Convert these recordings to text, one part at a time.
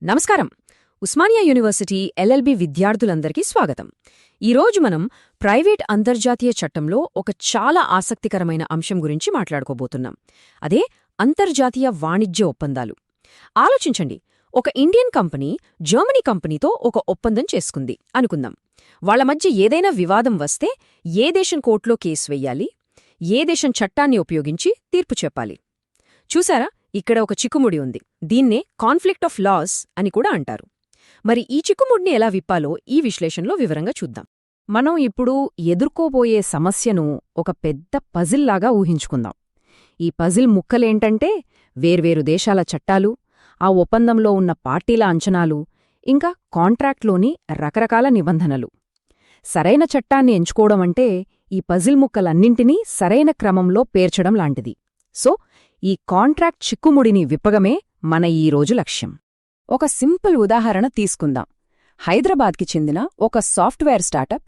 నమస్కారం. Osmania university LLB విద్యార్థులందరికీ స్వాగతం. ఈరోజు మనం ప్రైవేట్ అంతర్జాతీయ చట్టంలో ఒక చాలా ఆసక్తికరమైన అంశం గురించి మాట్లాడుకోబోతున్నాం. అదే అంతర్జాతీయ వాణిజ్య ఒప్పందాలు. ఆలోచించండి, ఒక ఇండియన్ కంపెనీ జర్మనీ కంపెనీతో ఒక ఒప్పందం చేసుకుంది అనుకుందాం. వాళ్ల మధ్య ఏదైనా వివాదం వస్తే ఏ దేశం కోర్టులో కేసు వెయ్యాలి, ఏ దేశం చట్టాన్ని ఉపయోగించి తీర్పు చెప్పాలి? చూసారా, ఇక్కడ ఒక చిక్కుముడి ఉంది. దీన్నే కాన్ఫ్లిక్ట్ ఆఫ్ లాస్ అని కూడా అంటారు. మరి ఈ చిక్కుముడిని ఎలా విప్పాలో ఈ విశ్లేషణలో వివరంగా చూద్దాం. మనం ఇప్పుడు ఎదుర్కోబోయే సమస్యను ఒక పెద్ద పజిల్లాగా ఊహించుకుందాం. ఈ పజిల్ ముక్కలేంటంటే వేర్వేరు దేశాల చట్టాలు, ఆ ఒప్పందంలో ఉన్న పార్టీల అంచనాలు, ఇంకా కాంట్రాక్ట్లోని రకరకాల నిబంధనలు. సరైన చట్టాన్ని ఎంచుకోవడమంటే ఈ పజిల్ ముక్కలన్నింటినీ సరైన క్రమంలో పేర్చడం లాంటిది. సో ఈ కాంట్రాక్ట్ చిక్కుముడిని విప్పగమే మన ఈరోజు లక్ష్యం. ఒక సింపుల్ ఉదాహరణ తీసుకుందాం. హైదరాబాద్కి చెందిన ఒక సాఫ్ట్వేర్ స్టార్టప్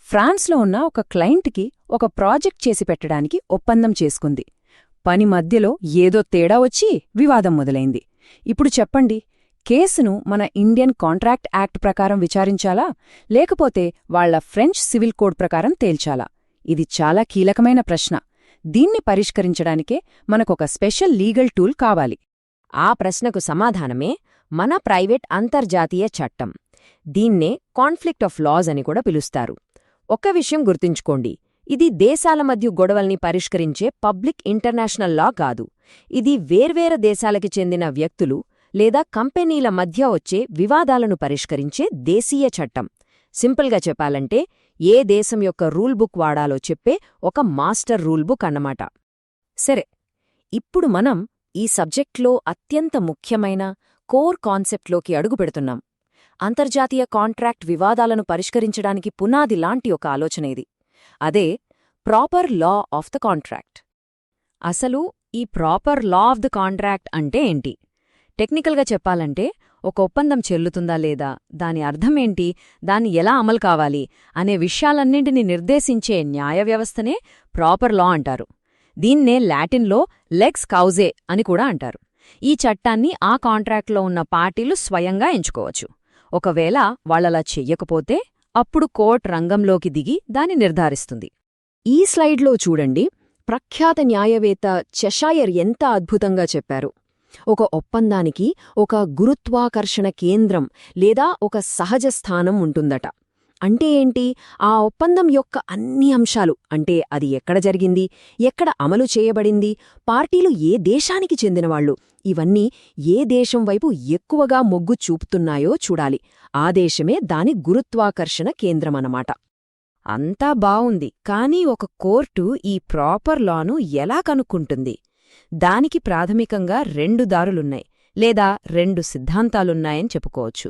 ఫ్రాన్స్లో ఉన్న ఒక క్లయింట్కి ఒక ప్రాజెక్ట్ చేసి పెట్టడానికి ఒప్పందం చేసుకుంది. పని మధ్యలో ఏదో తేడా వచ్చి వివాదం మొదలైంది. ఇప్పుడు చెప్పండి, కేసును మన ఇండియన్ కాంట్రాక్ట్ యాక్ట్ ప్రకారం విచారించాలా, లేకపోతే వాళ్ల ఫ్రెంచ్ సివిల్ కోడ్ ప్రకారం తేల్చాలా? ఇది చాలా కీలకమైన ప్రశ్న. దీన్ని పరిష్కరించడానికే మనకొక స్పెషల్ లీగల్ టూల్ కావాలి. ఆ ప్రశ్నకు సమాధానమే మన ప్రైవేట్ అంతర్జాతీయ చట్టం. దీన్నే కాన్ఫ్లిక్ట్ ఆఫ్ లాస్ అని కూడా పిలుస్తారు. ఒక్క విషయం గుర్తుంచుకోండి, ఇది దేశాల మధ్య గొడవల్ని పరిష్కరించే పబ్లిక్ ఇంటర్నేషనల్ లా కాదు. ఇది వేర్వేరు దేశాలకి చెందిన వ్యక్తులు లేదా కంపెనీల మధ్య వచ్చే వివాదాలను పరిష్కరించే దేశీయ చట్టం. సింపుల్గా చెప్పాలంటే ఏ దేశం యొక్క రూల్ బుక్ వాడాలో చెప్పే ఒక మాస్టర్ రూల్ బుక్ అన్నమాట. సరే, ఇప్పుడు మనం ఈ సబ్జెక్ట్లో అత్యంత ముఖ్యమైన కోర్ కాన్సెప్ట్లోకి అడుగుపెడుతున్నాం. అంతర్జాతీయ కాంట్రాక్ట్ వివాదాలను పరిష్కరించడానికి పునాది లాంటి ఒక ఆలోచన ఇది. అదే proper law of the contract. అసలు ఈ proper law of the contract అంటే ఏంటి? టెక్నికల్గా చెప్పాలంటే ఒక ఒప్పందం చెల్లుతుందా లేదా, దాని అర్థమేంటి, దాన్ని ఎలా అమలు కావాలి అనే విషయాలన్నింటినీ నిర్దేశించే న్యాయ వ్యవస్థనే ప్రాపర్ లా అంటారు. దీన్నే లాటిన్లో లెక్స్ కౌజే అని కూడా అంటారు. ఈ చట్టాన్ని ఆ కాంట్రాక్ట్లో ఉన్న పార్టీలు స్వయంగా ఎంచుకోవచ్చు. ఒకవేళ వాళ్ళలా చెయ్యకపోతే అప్పుడు కోర్టు రంగంలోకి దిగి దాన్ని నిర్ధారిస్తుంది. ఈ స్లైడ్లో చూడండి, ప్రఖ్యాత న్యాయవేత్త చెషైర్ ఎంత అద్భుతంగా చెప్పారు. ఒక ఒప్పందానికి ఒక గురుత్వాకర్షణ కేంద్రం లేదా ఒక సహజ స్థానం ఉంటుందట. అంటే ఏంటి? ఆ ఒప్పందం యొక్క అన్ని అంశాలు, అంటే అది ఎక్కడ జరిగింది, ఎక్కడ అమలు చేయబడింది, పార్టీలు ఏ దేశానికి చెందినవాళ్లు, ఇవన్నీ ఏ దేశం వైపు ఎక్కువగా మొగ్గు చూపుతున్నాయో చూడాలి. ఆ దేశమే దాని గురుత్వాకర్షణ కేంద్రమన్నమాట. అంతా బావుంది, కానీ ఒక కోర్టు ఈ ప్రాపర్ లాను ఎలా కనుక్కుంటుంది? దానికి ప్రాథమికంగా 2 దారులున్నాయి, లేదా 2 సిద్ధాంతాలున్నాయని చెప్పుకోవచ్చు.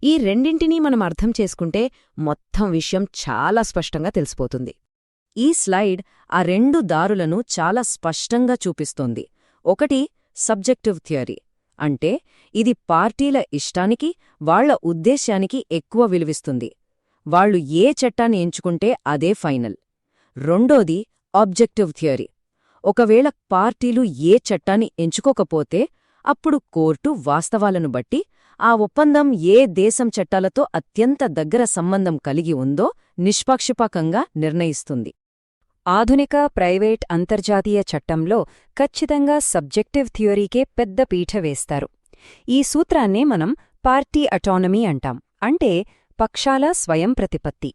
ఈ రెండింటినీ మనం అర్థం చేసుకుంటే మొత్తం విషయం చాలా స్పష్టంగా తెలిసిపోతుంది. ఈ స్లైడ్ ఆ 2 దారులను చాలా స్పష్టంగా చూపిస్తోంది. ఒకటి సబ్జెక్టివ్ థియరీ, అంటే ఇది పార్టీల ఇష్టానికి, వాళ్ల ఉద్దేశ్యానికి ఎక్కువ విలువిస్తుంది. వాళ్లు ఏ చట్టాన్ని ఎంచుకుంటే అదే ఫైనల్. రెండోది ఆబ్జెక్టివ్ థియరీ. ఒకవేళ పార్టీలు ఏ చట్టాన్ని ఎంచుకోకపోతే అప్పుడు కోర్టు వాస్తవాలను బట్టి ఆ ఒప్పందం ఏ దేశం చట్టాలతో అత్యంత దగ్గర సంబంధం కలిగి ఉందో నిష్పాక్షిపాతంగా నిర్ణయిస్తుంది. ఆధునిక ప్రైవేట్ అంతర్జాతీయ చట్టంలో ఖచ్చితంగా సబ్జెక్టివ్ థియరీకే పెద్ద పీఠ వేస్తారు. ఈ సూత్రాన్నే మనం పార్టీ అటానమీ అంటాం, అంటే పక్షాల స్వయం ప్రతిపత్తి.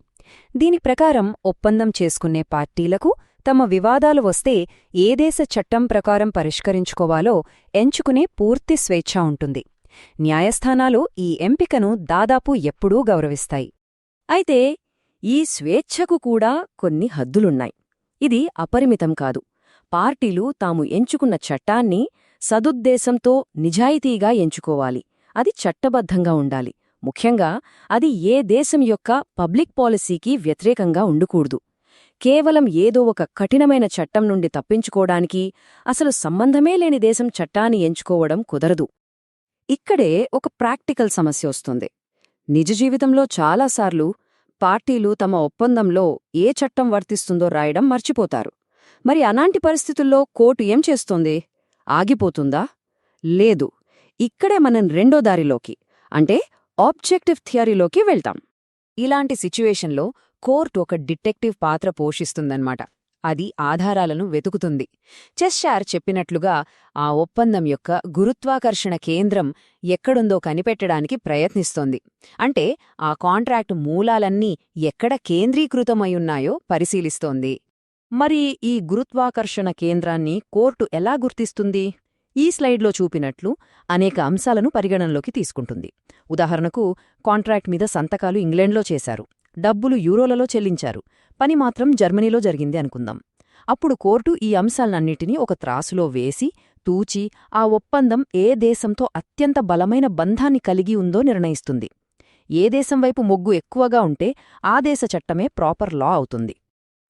దీని ప్రకారం ఒప్పందం చేసుకునే పార్టీలకు తమ వివాదాలు వస్తే ఏ దేశ చట్టం ప్రకారం పరిష్కరించుకోవాలో ఎంచుకునే పూర్తి స్వేచ్ఛ ఉంటుంది. న్యాయస్థానాలు ఈ ఎంపికను దాదాపు ఎప్పుడూ గౌరవిస్తాయి. అయితే ఈ స్వేచ్ఛకు కూడా కొన్ని హద్దులున్నాయి. ఇది అపరిమితం కాదు. పార్టీలు తాము ఎంచుకున్న చట్టాన్ని సదుద్దేశంతో నిజాయితీగా ఎంచుకోవాలి. అది చట్టబద్ధంగా ఉండాలి. ముఖ్యంగా అది ఏ దేశం యొక్క పబ్లిక్ పాలసీకి వ్యతిరేకంగా ఉండకూడదు. కేవలం ఏదో ఒక కఠినమైన చట్టం నుండి తప్పించుకోవడానికి అసలు సంబంధమే లేని దేశం చట్టాన్ని ఎంచుకోవడం కుదరదు. ఇక్కడే ఒక ప్రాక్టికల్ సమస్య వస్తుంది. నిజ జీవితంలో చాలాసార్లు పార్టీలు తమ ఒప్పందంలో ఏ చట్టం వర్తిస్తుందో రాయడం మర్చిపోతారు. మరి అలాంటి పరిస్థితుల్లో కోర్టు ఏం చేస్తోంది? ఆగిపోతుందా? లేదు. ఇక్కడే మనం రెండో దారిలోకి, అంటే ఆబ్జెక్టివ్ థియరీలోకి వెళ్తాం. ఇలాంటి సిచ్యువేషన్లో కోర్టు ఒక డిటెక్టివ్ పాత్ర పోషిస్తుందన్నమాట. అది ఆధారాలను వెతుకుతుంది. చెస్షార్ చెప్పినట్లుగా ఆ ఒప్పందం యొక్క గురుత్వాకర్షణ కేంద్రం ఎక్కడుందో కనిపెట్టడానికి ప్రయత్నిస్తోంది. అంటే ఆ కాంట్రాక్టు మూలాలన్నీ ఎక్కడ కేంద్రీకృతమయ్యున్నాయో పరిశీలిస్తోంది. మరి ఈ గురుత్వాకర్షణ కేంద్రాన్ని కోర్టు ఎలా గుర్తిస్తుంది? ఈ స్లైడ్లో చూపినట్లు అనేక అంశాలను పరిగణనలోకి తీసుకుంటుంది. ఉదాహరణకు, కాంట్రాక్ట్ మీద సంతకాలు ఇంగ్లాండ్లో చేశారు, డబ్బులు యూరోలలో చెల్లించారు, పని మాత్రం జర్మనీలో జరిగింది అనుకుందాం. అప్పుడు కోర్టు ఈ అంశాలన్నిటినీ ఒక త్రాసులో వేసి, తూచి ఆ ఒప్పందం ఏ దేశంతో అత్యంత బలమైన బంధాన్ని కలిగి ఉందో నిర్ణయిస్తుంది. ఏ దేశం వైపు మొగ్గు ఎక్కువగా ఉంటే ఆ దేశ చట్టమే ప్రాపర్ లా అవుతుంది.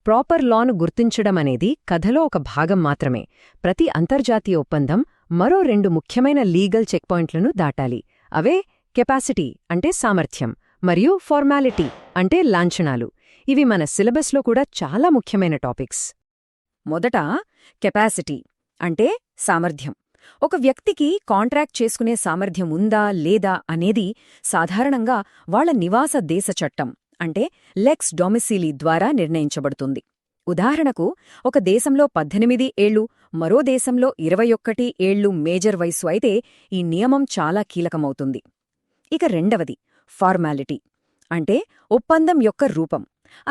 ప్రాపర్ లాను గుర్తించడమనేది కథలో ఒక భాగం మాత్రమే. ప్రతి అంతర్జాతీయ ఒప్పందం మరో 2 ముఖ్యమైన లీగల్ చెక్పాయింట్లను దాటాలి. అవే కెపాసిటీ అంటే సామర్థ్యం, మరియు ఫార్మాలిటీ అంటే లాంఛనాలు. ఇవి మన సిలబస్లో కూడా చాలా ముఖ్యమైన టాపిక్స్. మొదట కెపాసిటీ అంటే సామర్థ్యం. ఒక వ్యక్తికి కాంట్రాక్ట్ చేసుకునే సామర్థ్యం ఉందా లేదా అనేది సాధారణంగా వాళ్ల నివాస దేశ చట్టం అంటే లెక్స్ డొమిసిలీ ద్వారా నిర్ణయించబడుతుంది. ఉదాహరణకు, ఒక దేశంలో 18 ఏళ్లు, మరో దేశంలో 21 ఏళ్లు మేజర్ వయస్సు అయితే ఈ నియమం చాలా కీలకమవుతుంది. ఇక రెండవది ఫార్మాలిటీ అంటే ఒప్పందం యొక్క రూపం.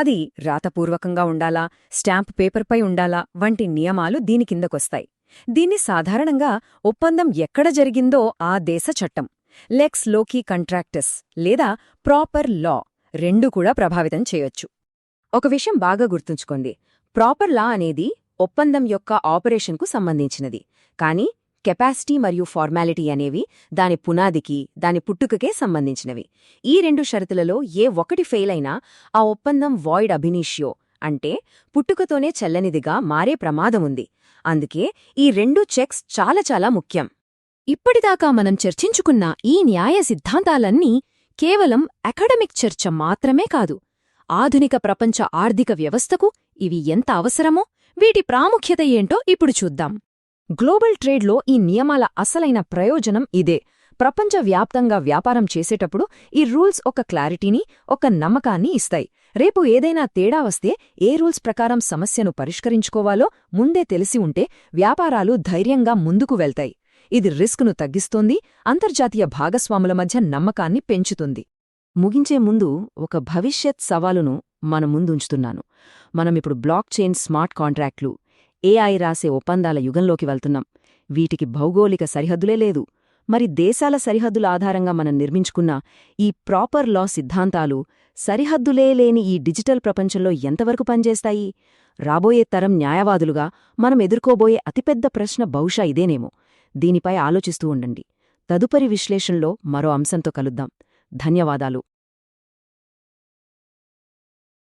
అది రాతపూర్వకంగా ఉండాలా, స్టాంప్ పేపర్పై ఉండాలా వంటి నియమాలు దీని కిందకొస్తాయి. దీన్ని సాధారణంగా ఒప్పందం ఎక్కడ జరిగిందో ఆ దేశ చట్టం, లెక్స్ లోకీ కంట్రాక్టస్ లేదా ప్రాపర్ లా రెండూ కూడా ప్రభావితం చేయొచ్చు. ఒక విషయం బాగా గుర్తుంచుకోండి, ప్రాపర్ లా అనేది ఒప్పందం యొక్క ఆపరేషన్కు సంబంధించినది. కానీ కెపాసిటీ మరియు ఫార్మాలిటీ అనేవి దాని పునాదికి, దాని పుట్టుకకే సంబంధించినవి. ఈ 2 షరతులలో ఏ ఒకటి ఫెయిల్ అయినా ఆ ఒప్పందం వాయిడ్ అబినిషియో అంటే పుట్టుకతోనే చెల్లనిదిగా మారే ప్రమాదముంది. అందుకే ఈ 2 చెక్స్ చాలా చాలా ముఖ్యం. ఇప్పటిదాకా మనం చర్చించుకున్న ఈ న్యాయ సిద్ధాంతాలన్నీ కేవలం అకాడమిక్ చర్చ మాత్రమే కాదు. ఆధునిక ప్రపంచ ఆర్థిక వ్యవస్థకు ఇవి ఎంత అవసరమో, వీటి ప్రాముఖ్యత ఏంటో ఇప్పుడు చూద్దాం. గ్లోబల్ ట్రేడ్లో ఈ నియమాల అసలైన ప్రయోజనం ఇదే. ప్రపంచవ్యాప్తంగా వ్యాపారం చేసేటప్పుడు ఈ రూల్స్ ఒక క్లారిటీని, ఒక నమ్మకాన్ని ఇస్తాయి. రేపు ఏదైనా తేడా వస్తే ఏ రూల్స్ ప్రకారం సమస్యను పరిష్కరించుకోవాలో ముందే తెలిసి ఉంటే వ్యాపారాలు ధైర్యంగా ముందుకు వెళ్తాయి. ఇది రిస్క్ను తగ్గిస్తోంది, అంతర్జాతీయ భాగస్వాముల మధ్య నమ్మకాన్ని పెంచుతుంది. ముగించే ముందు ఒక భవిష్యత్ సవాలును మన ముందుంచుతున్నాను. మనమిప్పుడు బ్లాక్ చైన్ స్మార్ట్ కాంట్రాక్ట్లు, ఏఐ రాసే ఒప్పందాల యుగంలోకి వెళ్తున్నాం. వీటికి భౌగోళిక సరిహద్దులే లేదు. మరి దేశాల సరిహద్దుల ఆధారంగా మనం నిర్మించుకున్న ఈ ప్రాపర్ లా సిద్ధాంతాలు సరిహద్దులే లేని ఈ డిజిటల్ ప్రపంచంలో ఎంతవరకు పనిచేస్తాయి? రాబోయే తరం న్యాయవాదులుగా మనం ఎదుర్కోబోయే అతిపెద్ద ప్రశ్న బహుశా ఇదేనేమో. దీనిపై ఆలోచిస్తూ ఉండండి. తదుపరి విశ్లేషణలో మరో అంశంతో కలుద్దాం. ధన్యవాదాలు.